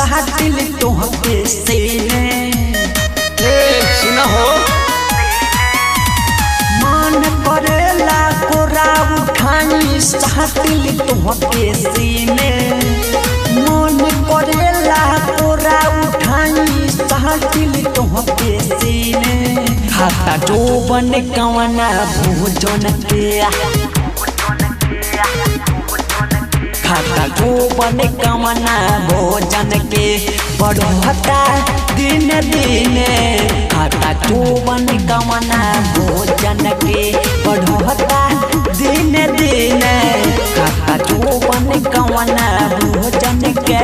साटिल तोहके सीने सुना हो मन करेला कोरा उठाई साटिल तोहके सीने मन करेला कोरा उठाई साटिल तोहके सीने खाता जोबन कवना भोजन के खाता जोबन कवना भोजन के बढ़ता दिन दिन खाता जोबन कवना भोजन के बढ़ता दिन दिन खाता जोबन कवना भोजन के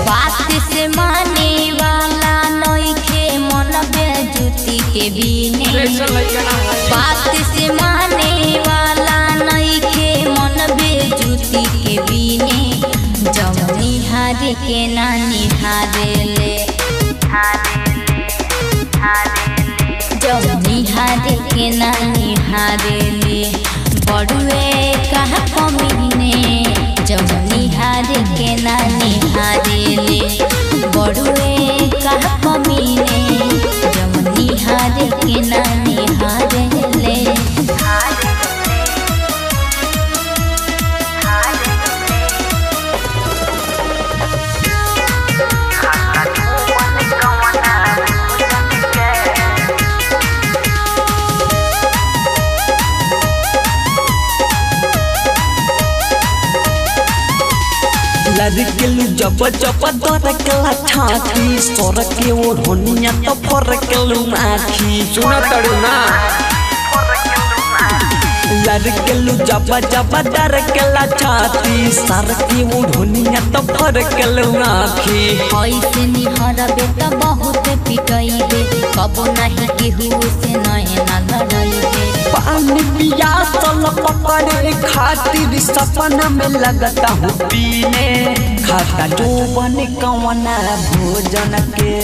बात से माने वाला नइखे मन बेजुती के बिने बात से माने वाला नइखे मन बेजुती के बिने जवनी हारे के ना निहारेले जवनी हारे के ना निहारेले बड़ुए कहा कमीने जवनी हारे के ना निहारेले बड़ुए कहा कमीने जवनी हारे के ना निहारेले लड़केलू जब जब दरकला छाती सोरके ओढ़निया तो फरकेलू आखी सुना तड़ू ना लड़केलू जब जब दरकला छाती सरके ओढ़निया तो फरकेलू आखी ऐसे निहरबे त बहुत पिटैबे कबो नहीं केहू से नैना लड़ैबे पानी पियासल पकड़े खातिर सपना में लगता हूँ पीने खाता जोबन कवना भोजन के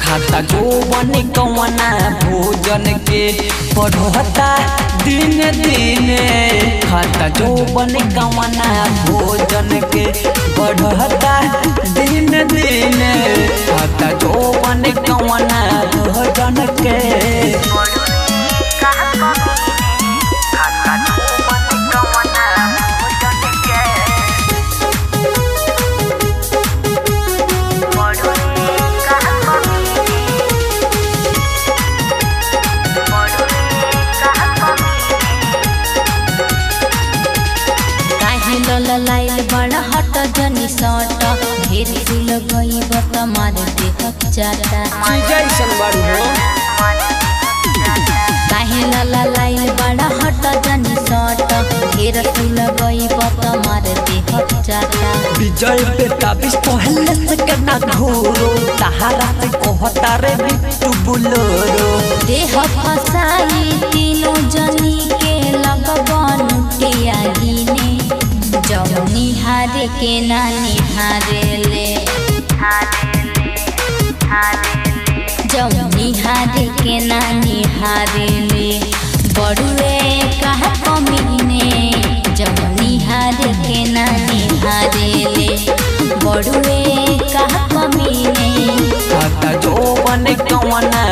खाता जोबन कवना भोजन के बढ़ता दिन दिन खाता जोबन कवना भोजन के बढ़ता दिन दिन खाता जोबन कवना भोजन के लाइल बड़ा हट जनी सट ढेर सिल गई बत मार देह चाटा जैसन बारू हो काहे लाइल बड़ा हट जनी सट ढेर सिल गई बत मार देह चाटा विजय पे काबिज पहले से करना घोरो सहारा से कहता रे बिट्टू बुलोरो देह फसाई तीनों जनी के लगबन टिया गिने जवनी हारे के ना निहारेले जवनी हारे के ना निहारेले बड़ुए कहा कमीने जवनी हारे के ना निहारेले बड़ुए कहा कमीने खाता जोबन कवना